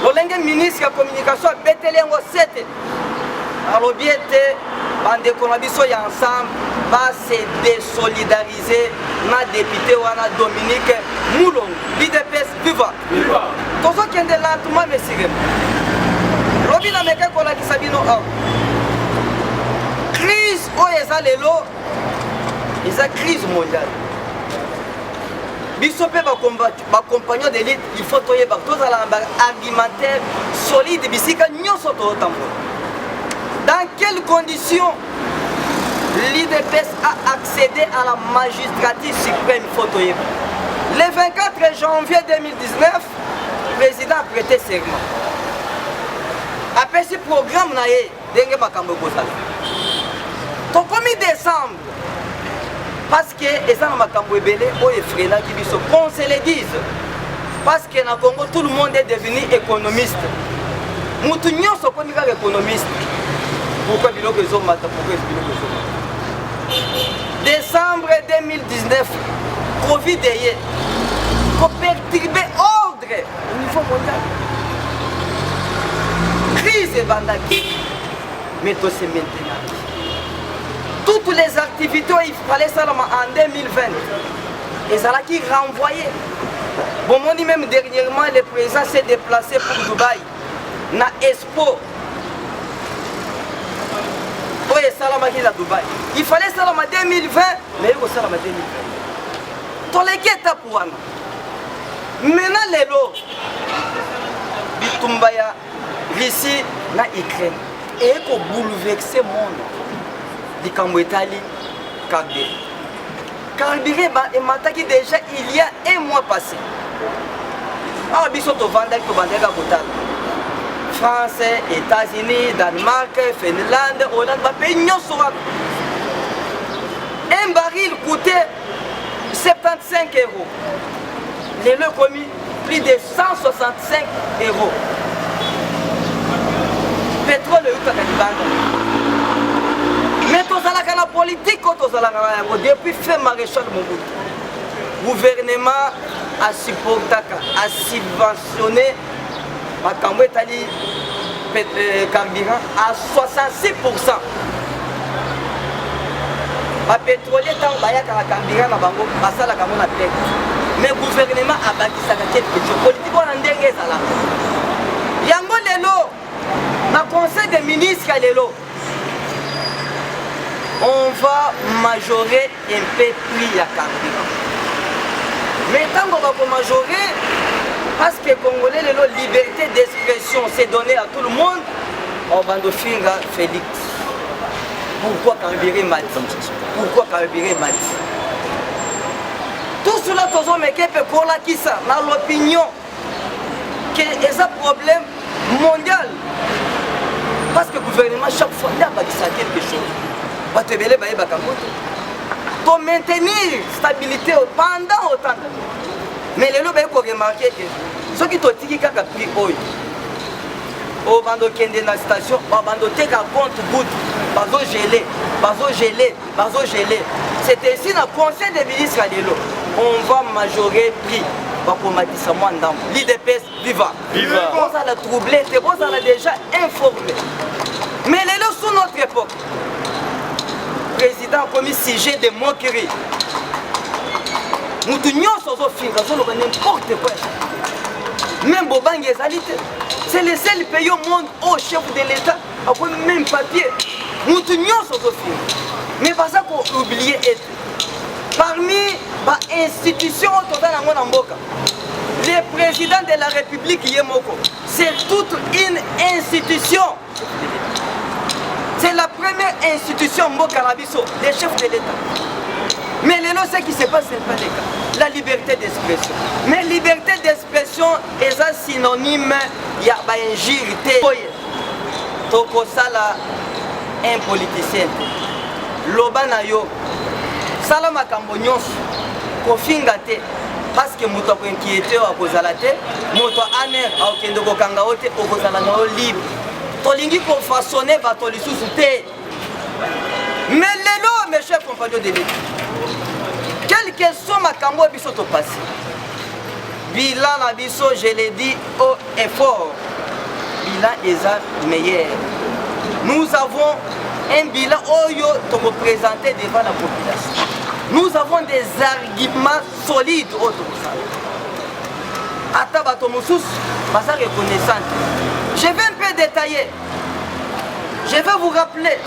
lolenge ministre ya communication abeteli yango sete alobi ete bandeko na biso ya ensemble base désolidariser na député wana Dominique Moulongo l'IDPS viva tozokende lentement mesirema lobi na meke kolakisa bino awa crise oyo eza lelo eza crise mondiale biso mpe bacompagnon de lutte il faut toyeba tozala na baargumentaire solide bisika nyonso tozotambola. Dans quelles conditions l'IDPS a accédé à la magistrature suprême photoyeba? Le 24 janvier 2019, le président a prêté serment. Après ce programme, il y a donc, comme décembre, parce que les gens qu'on se le dise, parce que dans le Congo, tout le monde est devenu économiste. Nous sommes économistes. Pourquoi ils ont décembre 2019, Covid est pour perturber l'ordre au niveau mondial. Crise est bandaki, mais tout c'est maintenant. Toutes les activités, il fallait ça en 2020. Et ça là qui renvoyé. Bon, on dit même dernièrement, le président s'est déplacé pour Dubaï, na Expo. Dubaï. Il fallait ça en 2020, mais il faut ça en 2020. Tous les guettes pour moi. Maintenant, les lots, Bitumbaya, Russie, na Ukraine. Et pour bouleverser le monde, du Cambouetali, Carburé. Carburé, et déjà il y a un mois passé. Alors, Bissot au Vandal, au Vandal, France, États-Unis, Danemark, Finlande, Hollande, pays un baril coûtait 75 €. Les lots commis plus de 165 €. Pétrole mais tous à la politique, depuis fait maréchal Mobutu. Le gouvernement a supporté, a subventionné ma Cambouetali carburant à 66%. Le pétrolier tant que le carburant na bango basala comme on appelle. Mais le gouvernement a bâti sa quelque chose. Politique on a ndenge ça là. Yango lelo na conseil des ministres lelo. On va majorer un peu prix à carburant. Mais tant qu'on va majorer, parce que les Congolais, la liberté d'expression s'est donnée à tout le monde, on va nous faire Félix. Pourquoi carburé m'a dit? Pourquoi carburé m'a dit? Tout cela, tous les hommes qui pour la qui ça, dans l'opinion, que c'est un problème mondial. Parce que le gouvernement, chaque fois, il a quelque chose. Pour maintenir la stabilité pendant autant de temps. Mais les gens ont remarqué que ceux qui ont dit qu'ils ont pris oil, au bando kende na station, au bando teka compte goutte, bazo gelé. C'était ici dans le conseil des ministres à l'élo. On va majorer prix. L'IDPS viva. On a troublé, on a déjà informé. Mais les gens sous notre époque. Le président a commis sujet de moquerie. Nous tous n'importe quoi. Même Bobang et Zalité. C'est le seul pays au monde au chef de l'État a commis même papier. Nous tous mais pas ça qu'on oublie. Parmi les institutions le président de la République Yemoko, c'est toute une institution. C'est la première institution Mbokarabiso, des chefs de l'État. Mais ce qui se passe, ce n'est pas le cas. La liberté d'expression. Mais liberté d'expression est un synonyme, il y a une injurité. Toko sala un politicien. Lobanayo, salama kambonyos, kofingate. Parce que moto ko inquiété à cause de la tête, moto aner au kendo ko kangaote au cause de la libre. Tolingi ko façonner va to lisusu te. Mais lelo mes chers compagnons de l'État. Quel que soit ma cambo biso to passé. Bilan na biso, je l'ai dit haut et fort. bilan est meilleur. Nous avons un bilan qui représenté devant la population. Nous avons des arguments solides autour de ça. Atabatomoussous, ça reconnaissante. Je vais un peu détailler. Je vais vous rappeler.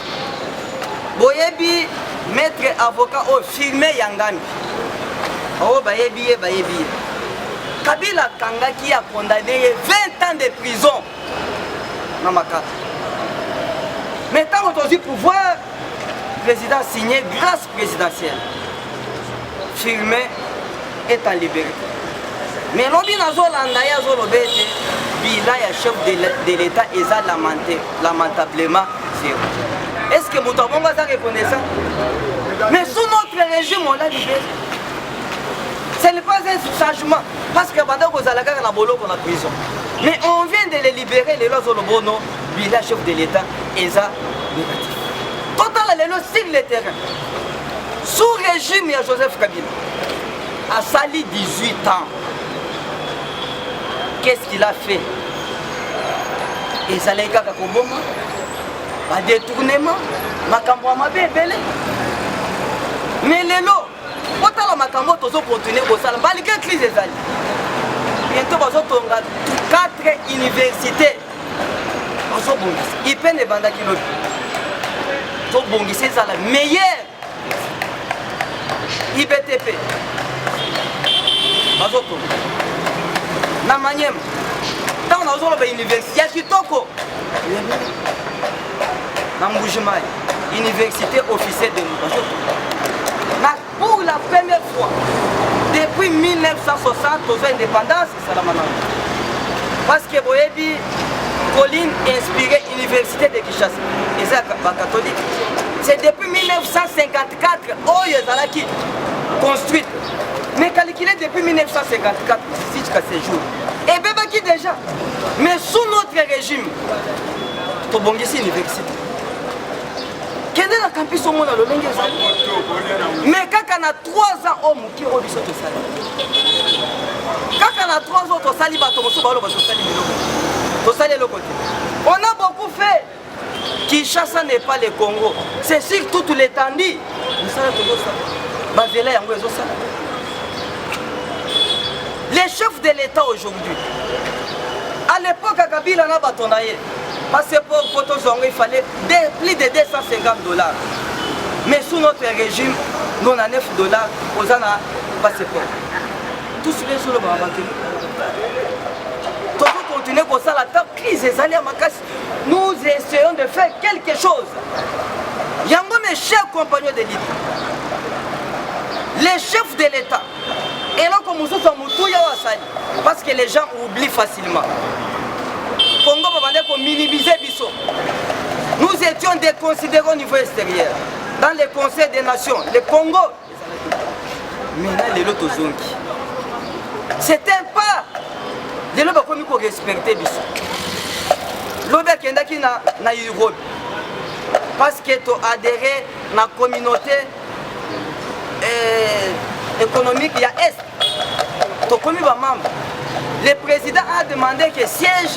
Boyebi, maître avocat, filmé Yangami. Oh, bayebi. Kabila Kanga qui a condamné 20 ans de prison. Namaka. Maintenant, on a pouvoir, le président signé grâce présidentielle. Filmé est en liberté. Mais l'objet n'a bilan et chef de l'État est lamentablement zéro. Est-ce que nous avons reconnaissant? Mais sous notre régime, on l'a libéré. Ce n'est pas un changement. Parce que pendant que vous allez à la bolo pour la prison. Mais on vient de les libérer, les lois de l'Obono, bilan chef de l'État est négatif. Total, les lois sur le terrain. Sous régime, il y a Joseph Kabila. A sali 18 ans. Qu'est-ce qu'il a fait? Et ça les gars un détournement, Makamboama belé. Mais les lots, autant la Makambo tous opportunité au salle, malgré la crise des alliés. Bientôt, nous avons 4 universités. Ils prennent des bandes qui l'ont. C'est la meilleure. IBTP. Mazoto. Namanyem. Tant on a besoin l'université. Yakitoko. Namboujimai. Université officielle de Mazoto. Pour la première fois, depuis 1960, aux indépendances, c'est la manane. Parce que Boyebi, Colline inspiré l'université de Kinshasa. Et c'est la catholique. C'est depuis 1954 qu'ils ont construit. Mais calculé depuis 1954, jusqu'à ces jours. Et bien qui déjà. Mais sous notre régime, tu as ici l'université. Quel est le campus au monde à l'Olenge? Mais quand on a 3 ans, on a 3 ans, on a beaucoup fait. Kinshasa n'est pas le Congo. C'est sur toute l'étendue. Les chefs de l'État aujourd'hui, à l'époque à Kabila n'a pas tourné. Parce que pour il fallait plus de 250 $. Mais sous notre régime, nous avons 9 $. Aux ana passeport. Tous les jours, on va maintenir. Tout continuer comme ça, la table crise est allée à Makassi. Nous essayons de faire quelque chose. Yango, mes chers compagnons de l'État, les chefs de l'État, et là comme nous sommes parce que les gens oublient facilement. Congo va minimiser Bissot. Nous étions déconsidérés au niveau extérieur. Dans le Conseil des Nations, le Congo. Maintenant, les autres zonki. C'était pas. Les autres il faut respecter Bissot. L'autre qui na Europe. Parce que tu as adhéré à la communauté économique, il y a Est. Tu as membre. Le président a demandé que siège,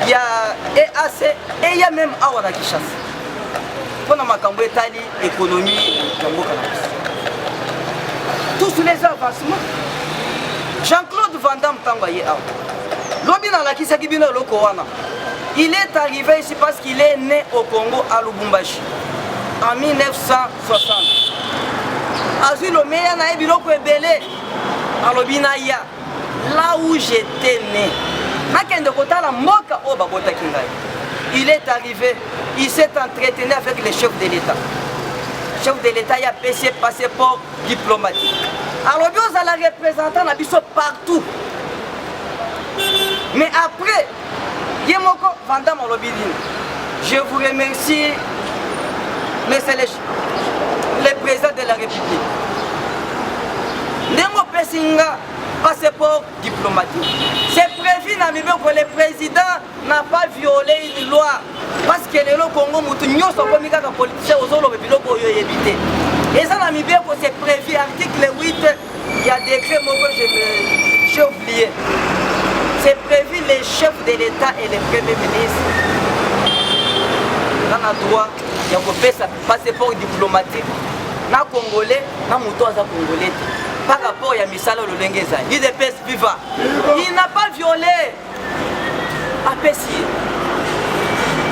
il y a EAC et il y a même Aouara Kinshasa. Pour la Makambo Etali, économie, tous les avancements. Jean-Claude Van Damme Tangoye il est arrivé ici parce qu'il est né au Congo à Lubumbashi en 1960. Azul Omeya na Ebiloko Ebele à Lobinaya. Là où j'étais né, il est arrivé, il s'est entretenu avec les chefs de l'État. Le chef de l'État a payé passeport diplomatique. Alors, nous allons représenter la biso partout. Mais après, Yemoko Vandam Olobidine, je vous remercie, monsieur le président de la République. Nemo Pessinga, passeport diplomatique. C'est prévu dans le que le président n'a pas violé une loi. Parce que le Congo, nous sommes politiciens aux autres éviter. Et ça, c'est prévu, article 8, il y a décret, j'ai oublié. C'est prévu les chefs de l'État et les premiers ministres on a droit de faire sa passeport diplomatique na Congolais, na Moutoisa Congolais par rapport à Misala Lolengeza. L'IDPS viva. Il n'a pas violé APC.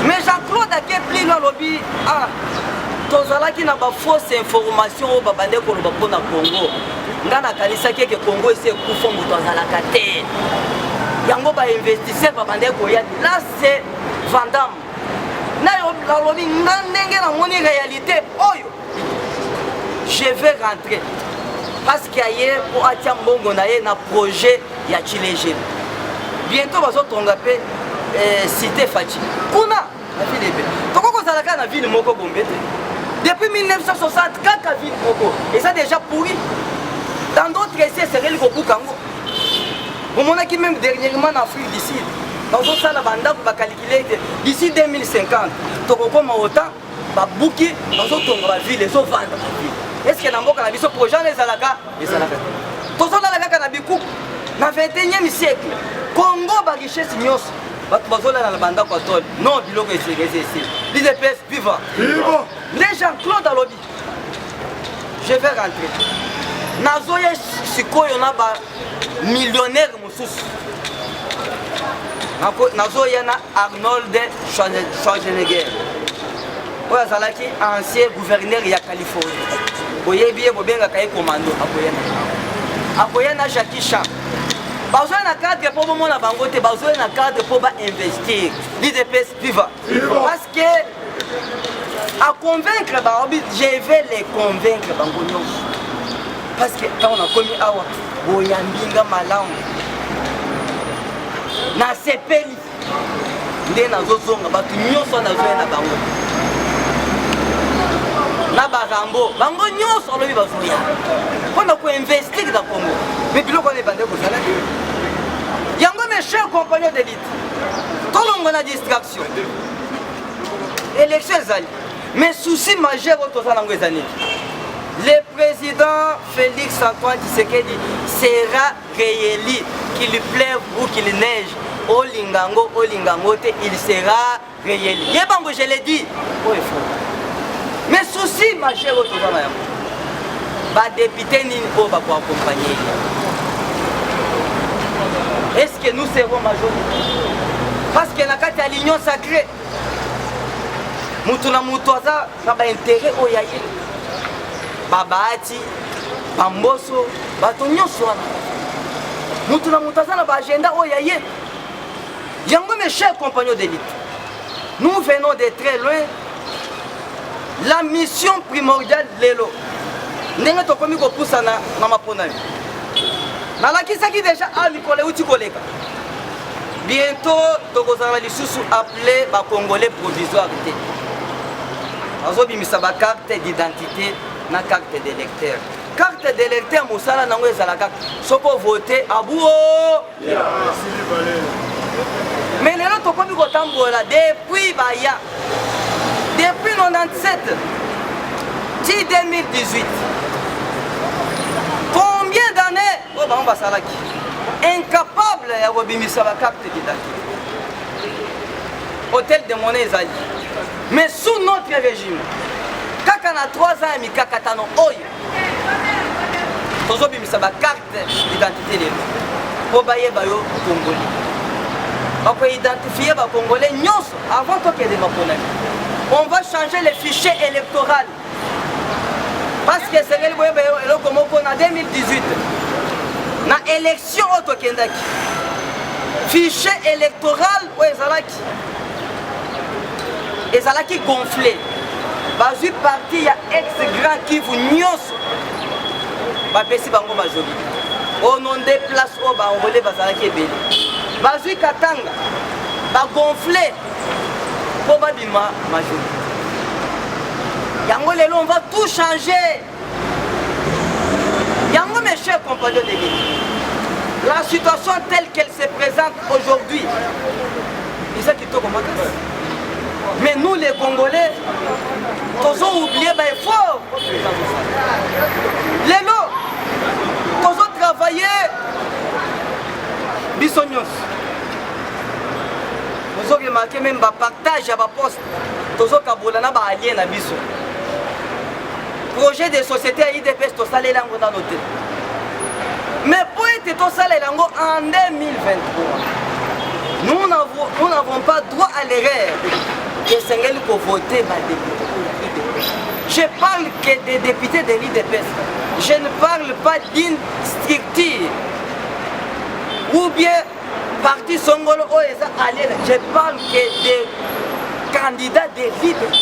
Mais Jean-Claude Akepli dans le lobby, tozala qui n'a pas fausse information au babande ko loba pona Congo. Ngana kanisa ke Congo ese kufa Moutoisa la kate. Yango ba investisseur babande ko ya là c'est Vandam. Na yo la lobby ndenge na moni réalité oyo. Je vais rentrer parce qu'il y a pour attirer un projet il y a Chilégé. Bientôt on va tomber cité Fati. Kuna la ville est Toko ça la ville Moko Bombe. Depuis 1964 la ville Moko et ça déjà pourri. Dans d'autres essais c'est le Koku Kango. On a qui même dernièrement en Afrique d'ici. Dans d'autres salles banda va calculer d'ici 2050. Toko comme autant va bouquer dans d'autres la ville les autres vendre la ville. Est-ce que dans le projet les Alaka les Alaka tous les Alaka na bikou na 21e siècle Congo ba richesse nyos ba bazola na banda kwa tol non biloko ici l'IDPS vivant les Jean-Claude Alobi je vais rentrer nazoye sikoyo na ba millionnaire mususu nazoye na Arnold Schwarzenegger oyo azalaki ancien gouverneur ya Californie boyebi ye bobengaka ye commando akoyana Jackie Chan bazwa na cadre po bomona bango te bazwa na cadre po ba investir l'IDPS viva parce que à convaincre baobi je vais les convaincre bango nyonso parce que quand on a commis awa boyambinga malamu na sepeli nde nazozonga bato nyonso nazwa na bango na barambo bango nyonso olobi bazoya mpona koinvestir na Congo mais biloko wana ebande kozala yango mes chers compagnons d'élite tolongo na distraction élection ezali mais souci majeur oyo toza nango eza nini le président Félix Antoine Tshisekedi sera réélu qu'il pleuve ou qu'il neige olingango te il sera réélu yebango je l'ai dit oyo faux. Mais souci majeur autour de la député nini pour accompagner. Est-ce que nous serons majoritaires? Parce que dans la l'union sacrée, Mutuna Mutwaza n'a pas intérêt au yaï. Babati, Bamboso, Batonio Swana. Mutuna Mutwaza n'a pas agenda au yaï. Yango mes chers compagnons d'élite, nous venons de très loin. La mission primordiale de l'élo. Ndenge tokomi ko poussana na maponami. Nalakisaki déjà à Mikole uti koleka. Bientôt tokozala lisusu appelé ba Congolais provisoire té. Azobimisa ba carte d'identité na carte d'électeur. Carte d'électeur mosala nango ezalaka soko voter abuo. Mais lelo tokomi ko tambola depuis baya. Depuis 97, 2018, combien d'années oh, bah, on va incapable de rebimisa la carte d'identité. Hôtel de monnaie Zali. Mais sous notre régime, quand on a 3 ans et demi, kakatano oyo, tozo bimisa la carte d'identité pour bailler bayo Congolais. On peut identifier les Congolais avant qu'il y ait des Congolais. On va changer le fichier électoral. Parce que c'est le comme en 2018. Dans l'élection au Kendaki. Fichier électoral où Ezalaki gonflé. Bazu parti il y a ex-grand qui vous nyos. Bapesi bango majori. Au nom des places au Bangolais Bazalaki belé. Bazu Katanga. Ba gonflé. Probablement majorité. Yango lelo on va tout changer. Yango mes chers compagnons de vie. La situation telle qu'elle se présente aujourd'hui. C'est ça qui te commence. Mais nous les Congolais, nous avons oublié l'effort. Lelo, nous avons travaillé. Bisognos. Vous avez remarqué même le partage à la poste. Tous les Kaboulana ba alliés na biso. Projet de société à IDPS to salé lango dans l'hôtel. Mais pour être to salé lango en 2023. Nous n'avons pas droit à l'erreur. Et c'est pour voter ma député. Je parle que des députés de l'IDPS. Je ne parle pas d'une structure. Ou bien parti Songolo ou Eza Allié. Je parle que des candidats de l'IDPS.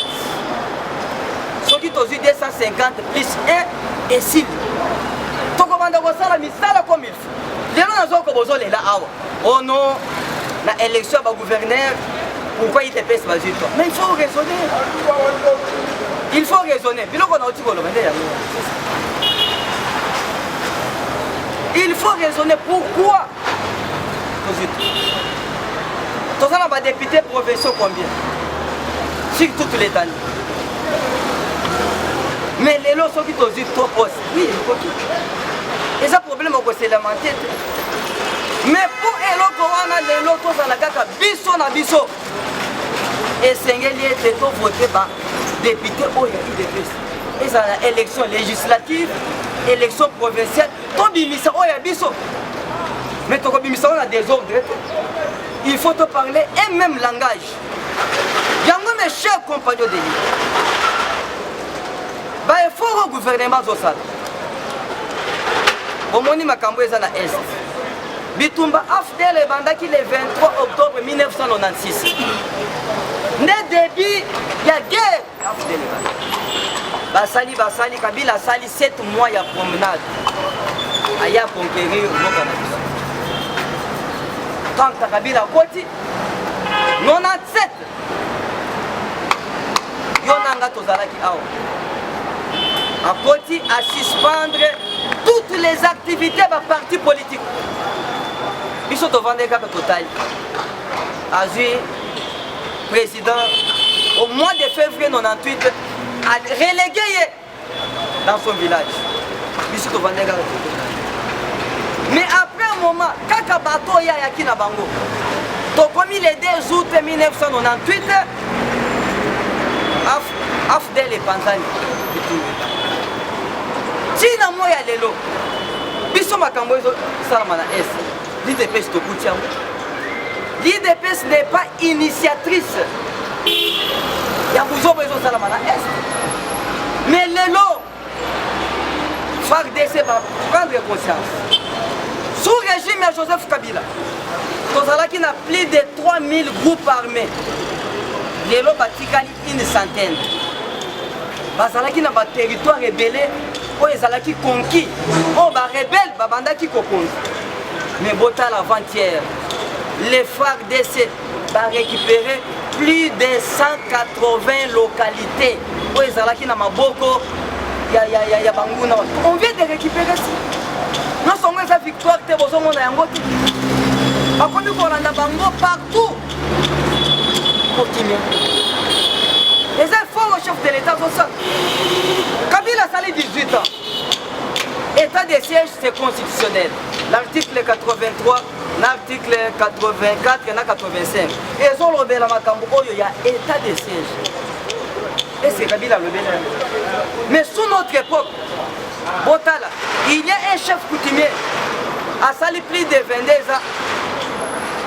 Ceux qui ont eu 250 plus 1 et 6. Tout le monde a mis ça comme il faut. Les gens ont dit là, oh non, l'élection du gouverneur, pourquoi il te pèse pas du tout? Mais il faut raisonner. Il faut raisonner. Il faut raisonner. Pourquoi? Tous les députés provinciaux combien? Sur toutes les années. Mais les lots sont qui ont dit trop postes. Oui, et ça problème c'est élémentaire. Mais pour les lots, tous la caca, biso na biso. Et c'est un voté par député au IDPS. Et ça a élection législative, élection provinciale, tout bimisa au biso. Mais tout bimisa on a des ordres. Il faut te parler un même langage. Yango mes chers compagnons de l'île. Bah il faut au gouvernement Zosal. Au moni makambo eza na est. Bitumba Afdel et Bandaki le 23 octobre 1996. Ne début il y a guerre Afdel. Basali Kabila sali 7 mois ya promenade. Aya conquérir Mokana. Tant Kabila koti 97. Yonanga tozalaki awa. A koti à suspendre toutes les activités des partis politiques. Ils sont devant des cas total. Azui, président, au mois de février 98, a relégué dans son village. Ils sont devant des cas total. Mais après un moment, quand bateau y a qui na bango, donc comme il est 2 août 1998, Afdel et Panzani. Tina moya lelo biso makambo ezo salama na S l'IDPS to kutia l'IDPS n'est pas initiatrice ya buzobo ezo salama na S mais lelo FARDC va prendre conscience sous régime de Joseph Kabila tozalaki na plus de 3000 groupes armés lelo batikali une centaine bazalaki na ba territoire rebellé oh ezalaki conquis oh ba rebelle babandaki kokonza mais bota l'avant-hier les FARDC va récupérer plus de 180 localités oh ezalaki na maboko ya banguna on vient de récupérer ça non seulement sa victoire te bozomona yango te bakomi kolanda bango partout kokimia les efforts au chef de l'État sont ça. Kabila Salé 18 ans. État de siège, c'est constitutionnel. L'article 83, l'article 84 et 85. Et ils ont le bel Makambo, il y a état de siège. Et c'est Kabila le bel. Mais sous notre époque, Botala, il y a un chef coutumier à Sali plus de 22 ans.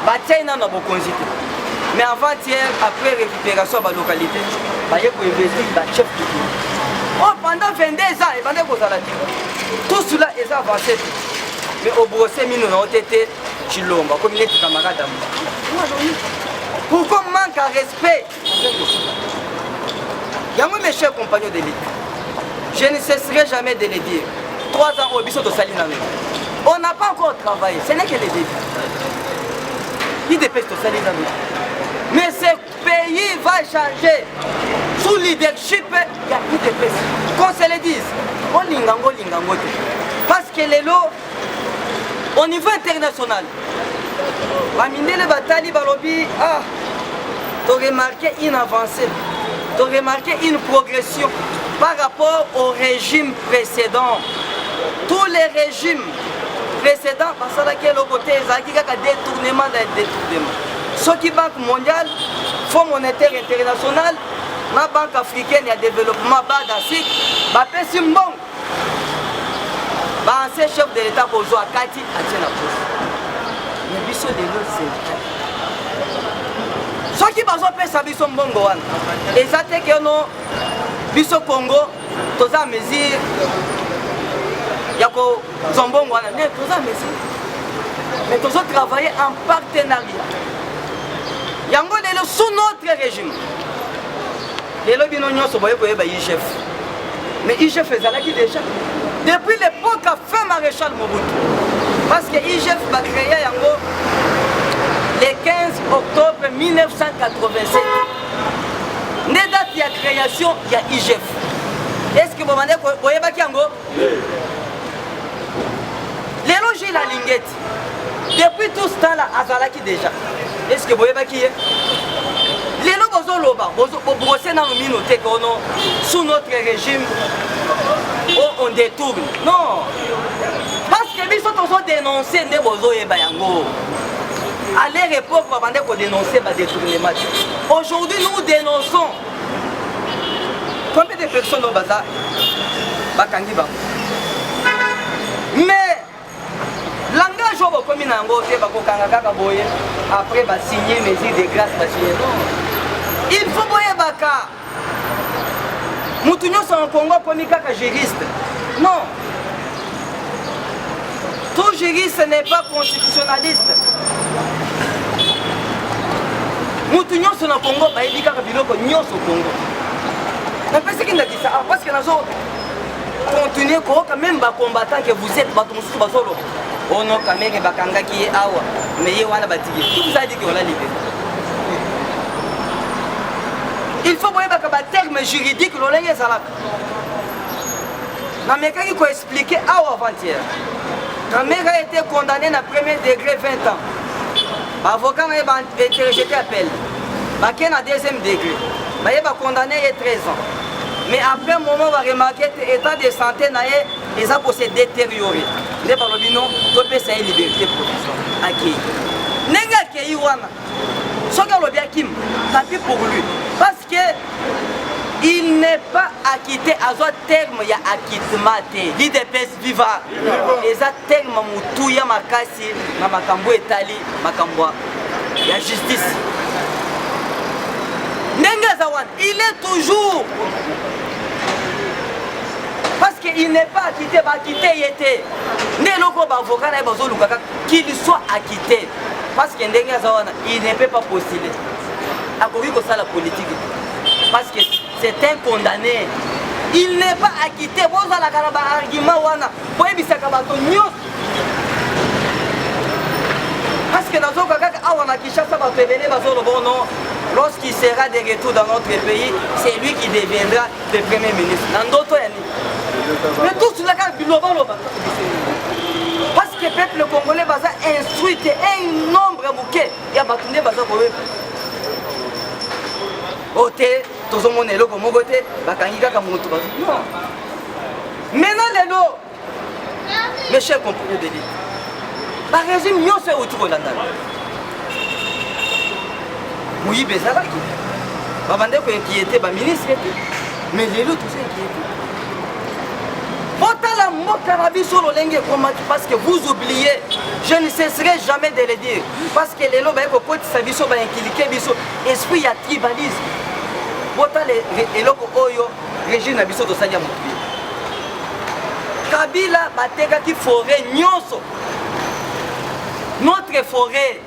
Bataille n'a pas constitué. Mais avant-hier, après récupération de la localité, il y a un chef coutumier. Oh, pendant 22 ans, et pendant que tout cela est avancé. Mais au brossé, nous avons été Chilomba, comme il est camarade. Pourquoi on manque à respect? Il y a mes chers compagnons d'élite. Je ne cesserai jamais de le dire. 3 ans au biseau de Saliname. On n'a pas encore travaillé, ce n'est que les débuts. Il dépêche de Saliname. Mais ce pays va changer. Sous leadership, il y a plus de pays. Qu'on se le dise, on lingango. Parce que les lots, au niveau international, les batailles, tu as remarqué une avancée, tu as remarqué une progression par rapport au régime précédent. Tous les régimes précédents, parce que le côté, il y a détournement. Ce qui Banque mondiale, Fonds monétaire international, la Banque africaine et de développement BAD d'Afrique, c'est un bon. Ancien chef de l'État pour jouer à Kati, à Tchénapos. Mais biso de l'autre c'est. Ceux qui ont fait ça, ils sont bons. Et ça, c'est que nous, biso Congo, tous les mesures, il y a des zombons, mais tous les mesures. Mais tous travailler en partenariat. Il y a sous notre régime. Et là, nous avons IGF. Mais IGF est là déjà. Depuis l'époque a fait Maréchal Mobutu. Parce que IGF va créer le 15 octobre 1987. Les dates de création, il y a IGF. Est-ce que vous m'avez dit que vous voyez Yango? Les logis la linguette. Depuis tout ce temps-là, Azalaki déjà. Est-ce que vous voyez qui est? Les gens qui ont brossé dans le minoté sous notre régime, on détourne. Non. Parce que nous sommes dénoncés des bozo et bayango. À l'époque, on a dénoncé le détournement. Aujourd'hui, nous dénonçons. Combien de personnes au bazar? Mais langage comme il après va signer mesures de grâce. Il faut voir Baka. Moutounio sont en Congo comme juriste. Non. Tout juriste n'est pas constitutionnaliste. Moutounio sont en Congo, bah il dit qu'il y a au Congo. Mais parce qu'il a dit ça, parce que nous avons continué quand même à combattre que vous êtes solo. On a quand même bakanga qui est awa, mais il y a un bâtiment. Qui vous a dit qu'on l'a libéré? Il faut voir un terme juridique, l'on l'a zalak. La mère qui a expliqué avant-hier. La mère a été condamnée dans le premier degré 20 ans. L'avocat a été rejeté appel. Il a deuxième degré. Il a condamné il y a 13 ans. Mais après un moment, on va remarquer que l'état de santé les a se détérioré. Il par le binon, tout peut être liberté provisoire. Nenga qui wana. Ce que le bien Kim, tant pis pour lui. Parce que il n'est pas acquitté à ce terme, il y a acquittement. L'IDPS viva. Et ce terme, Moutouya Makasi, Makambo Etali, Makambo. Il y a justice. Nenga Zawan, il est toujours. Parce qu'il n'est pas acquitté, il était. Qu'il soit acquitté. Parce qu'il ne peut pas postuler. À cause de la politique. Parce que c'est un condamné. Il n'est pas acquitté. Vous avez un argument. Parce que dans lorsqu'il sera de retour dans notre pays, c'est lui qui deviendra le premier ministre. Dans d'autres mais tout cela, parce que le peuple congolais va instruire un nombre bouquet. Il y a bâtonné va tout le monde est là comme mon côté, non. Maintenant, les lots, mes chers compagnons de l'élite, par résumé, nous sommes autour de l'Andalou. Oui, mais ça va. Avant d'être inquiété, le ministre, mais les lots, tout ça inquiété. Parce que vous oubliez, je ne cesserai jamais de le dire. Parce que les lots, esprit a tribalisme. Kabila bateka qui forêt nyonso. Notre forêt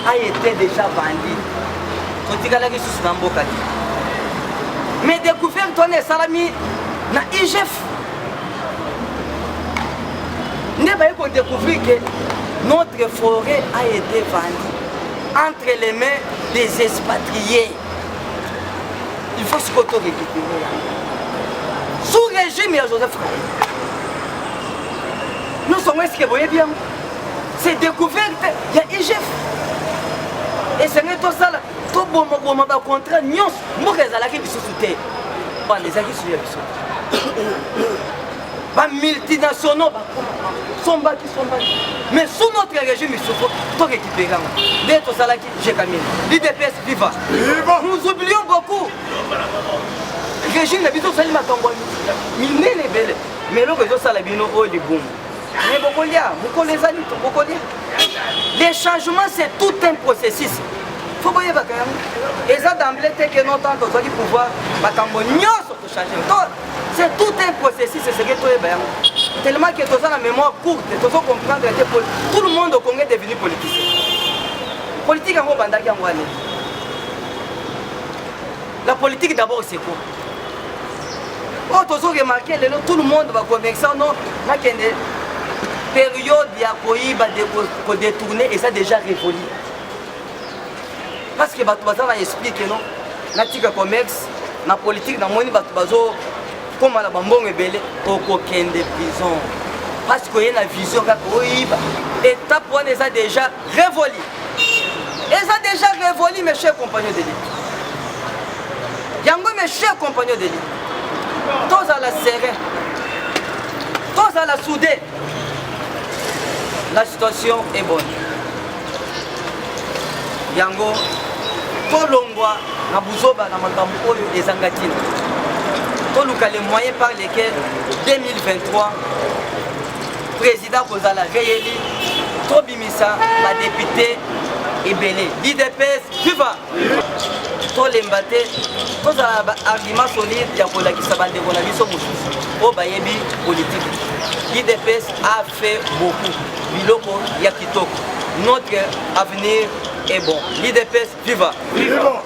a été déjà vendue. Mais découverte on est salami na IGF. Nous avons découvert que notre forêt a été vendue entre les mains des expatriés. Il faut se récupérer. Sous régime, il y a Joseph Kabila. Nous sommes ce que vous voyez bien. C'est découverte, il y a IGF. Et c'est tout ça. Tout bon contrat, nous sommes les gens qui sont sous terre. Les gens qui sont sous terre. Les multinationaux sont battus. Mais sous notre régime, il faut tout récupérer. Dès tout ça, j'ai camé. L'IDPS viva. Nous oublions beaucoup. Le régime n'a pas de salut, il n'est pas belle. Mais le réseau Salabino, oh, il est bon. Mais beaucoup les amis, beaucoup les changements, c'est tout un processus. Il faut que vous et ça d'emblée, que non tant que vous pouvoir, c'est tout un processus, c'est ce que vous avez. Tellement que tout ça la mémoire courte, tout ça comprendre que tout le monde au Congo est devenu politicien. Politique en Rwanda, la politique d'abord c'est quoi? Oh, tout ça remarqué, tout le monde va convaincre ça, non, là qu'il y a une période de détourner et ça déjà révolu. Parce que Batubaza va expliquer non, la commerce, la politique, dans le monde, Batubazo, comme à la bambon est belle, au coquin de prison. Parce qu'il y a une vision qui est étape où ils ont déjà révolu. Ils ont déjà révolu, mes chers compagnons de l'île. Yango, mes chers compagnons de l'île. Tous à la serrer, tous à la souder. La situation est bonne. Yango, tout l'ongwa, na buzoba, na makambo oyo ezangatine. Tout les moyens par lesquels 2023, président Kozala réélu, tout bimisa, la députée Ebele. L'IDPS, tu vas. Tout les mbaté, tout argument solide, il y a pour la qui s'abande de Bonaviso Moussous, au Bayebi politique. L'IDPS a fait beaucoup. Biloko Yakitoko. Notre avenir est bon. L'IDPS, viva! Viva!